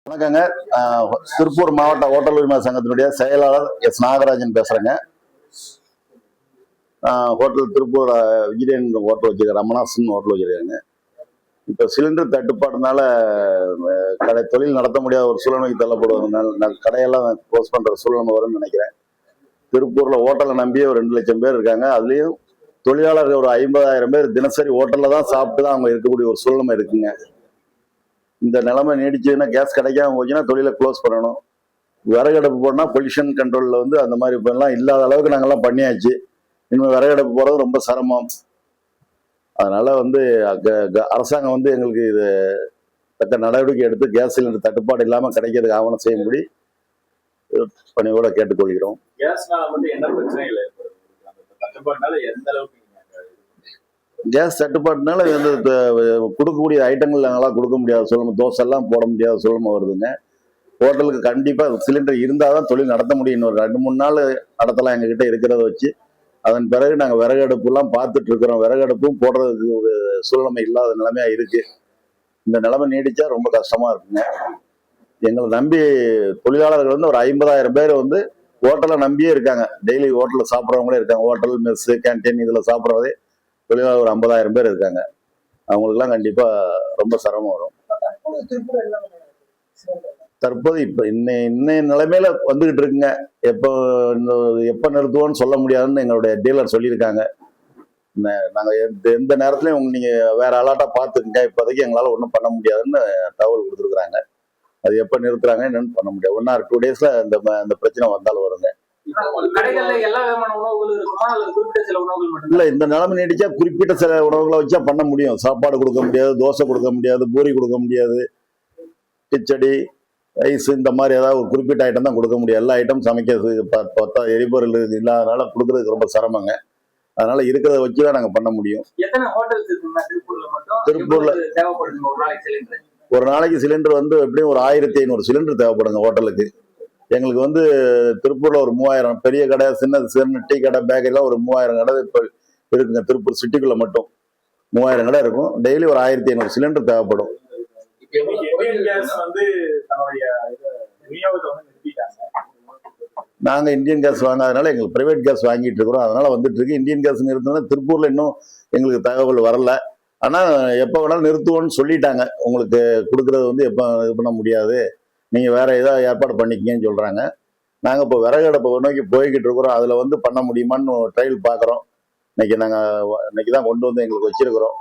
வணக்கங்க. திருப்பூர் மாவட்ட ஹோட்டல் உரிமை சங்கத்தினுடைய செயலாளர் எஸ் நாகராஜன் பேசுறேங்க. ஹோட்டல் திருப்பூர் விஜயன் ஹோட்டல் வச்சிருக்கேன், ரமணாசன் ஹோட்டல் வச்சிருக்காங்க. இப்போ சிலிண்டர் தட்டுப்பாடுனால தொழில் நடத்த முடியாத ஒரு சூழ்நிலைக்கு தள்ளப்படுவதனால கடையெல்லாம் க்ளோஸ் பண்ற சூழ்நிலை வரும்னு நினைக்கிறேன். திருப்பூர்ல ஹோட்டலை நம்பியே ஒரு 2 லட்சம் பேர் இருக்காங்க. அதுலயும் தொழிலாளர்கள் ஒரு 50,000 பேர் தினசரி ஹோட்டல்ல தான் சாப்பிட்டு தான் அவங்க இருக்கக்கூடிய ஒரு சூழ்நிலை இருக்குங்க. இந்த நிலைமை நீடிச்சதுன்னா கேஸ் கிடைக்காம போச்சுன்னா தொழிலை க்ளோஸ் பண்ணணும். விறகடுப்பு போனா பொல்யூஷன் கண்ட்ரோல்ல அந்த மாதிரி இப்பெல்லாம் இல்லாத அளவுக்கு நாங்கெல்லாம் பண்ணியாச்சு. இனிமேல் விறகடுப்பு போறது ரொம்ப சிரமம். அதனால அரசாங்கம் எங்களுக்கு இது தக்க நடவடிக்கை எடுத்து கேஸ் சிலிண்டர் தட்டுப்பாடு இல்லாம கிடைக்கிறதுக்கு ஆவணம் செய்யும்படி பணியோட கேட்டுக்கொள்கிறோம். கேஸ் தட்டுப்பாட்டுனால கொடுக்கக்கூடிய ஐட்டங்கள் நாங்களாம் கொடுக்க முடியாத சூழ்நிலை, தோசை எல்லாம் போட முடியாத சூழ்நிலை வருதுங்க. ஹோட்டலுக்கு கண்டிப்பா சிலிண்டர் இருந்தாதான் தொழில் நடத்த முடியும். இன்னொரு 2-3 நாள் நடத்தலாம் எங்ககிட்ட இருக்கிறத வச்சு. அதன் பிறகு நாங்க விறகடுப்பு எல்லாம் பார்த்துட்டு இருக்கிறோம். விறகடுப்பும் போடுறதுக்கு ஒரு சூழ்நிலை இல்லாத நிலைமையா இருக்கு. இந்த நிலைமை நீடிச்சா ரொம்ப கஷ்டமா இருக்குங்க. எங்களை நம்பி தொழிலாளர்கள் ஒரு 50,000 பேர் ஹோட்டலை நம்பியே இருக்காங்க. டெய்லி ஹோட்டல்ல சாப்பிட்றவங்களே இருக்காங்க. ஹோட்டல், மெஸ், கேன்டீன் இதுல சாப்பிட்றதே தொழிலாளர் ஒரு 50,000 பேர் இருக்காங்க. அவங்களுக்குலாம் கண்டிப்பா ரொம்ப சிரமம் வரும். தற்போது இப்ப இன்னைய நிலைமையில வந்துகிட்டு இருக்குங்க. எப்ப நிறுத்துவோம்னு சொல்ல முடியாதுன்னு எங்களுடைய டீலர் சொல்லியிருக்காங்க. நாங்க எந்த நேரத்துலயும் நீங்க வேற அலாட்டா பாத்துக்கங்க, இப்போதைக்கு எங்களால ஒன்றும் பண்ண முடியாதுன்னு தகவல் கொடுத்துருக்காங்க. அது எப்ப நிறுத்துறாங்க என்னன்னு பண்ண முடியாது. 1 or 2 daysல அந்த பிரச்சனை வந்தாலும் வருங்க. இல்ல, இந்த நிலைமை நீடிச்சா குறிப்பிட்ட சில உணவுகளை வச்சா பண்ண முடியும். சாப்பாடு கொடுக்க முடியாது, தோசை கொடுக்க முடியாது, பூரி கொடுக்க முடியாது, கிச்சடி, ரைஸ், இந்த மாதிரி ஏதாவது ஒரு குறிப்பிட்ட ஐட்டம் தான் கொடுக்க முடியும். எல்லா ஐட்டம் சமைக்கிறது பார்த்தா எரிபொருள் இல்லாதனால கொடுக்கறதுக்கு ரொம்ப சிரமங்க. அதனால இருக்கிறத வச்சுதான் நாங்க பண்ண முடியும். திருப்பூர்ல ஒரு நாளைக்கு சிலிண்டர் எப்படியும் ஒரு 1500 சிலிண்டர் தேவைப்படுங்க ஹோட்டலுக்கு. எங்களுக்கு திருப்பூர்ல ஒரு 3000 பெரிய கடை, சின்ன டீ கடை, பேக்கரிலாம் ஒரு 3000 கடை இப்போ இருக்குங்க. திருப்பூர் சிட்டிக்குள்ள மட்டும் 3000 கடை இருக்கும். டெய்லி ஒரு 1500 சிலிண்டர் தேவைப்படும். நாங்க இந்தியன் கேஸ் வாங்காதனால எங்களுக்கு பிரைவேட் கேஸ் வாங்கிட்டு இருக்கிறோம். அதனால வந்துட்டு இருக்கு. இந்தியன் கேஸ் நிறுத்தினா திருப்பூர்ல இன்னும் எங்களுக்கு தகவல் வரல. ஆனா எப்ப வேணாலும் நிறுத்துவோம்னு சொல்லிட்டாங்க. உங்களுக்கு கொடுக்கறது எப்ப இது பண்ண முடியாது, நீங்க வேற ஏதாவது ஏற்பாடு பண்ணிக்கங்கன்னு சொல்றாங்க. நாங்க இப்போ விறகடுப்பை நோக்கி போய்கிட்டு இருக்கிறோம். அதுல பண்ண முடியுமான்னு ட்ரையல் பாக்குறோம். இன்னைக்கு தான் கொண்டு எங்களுக்கு வச்சிருக்கிறோம்.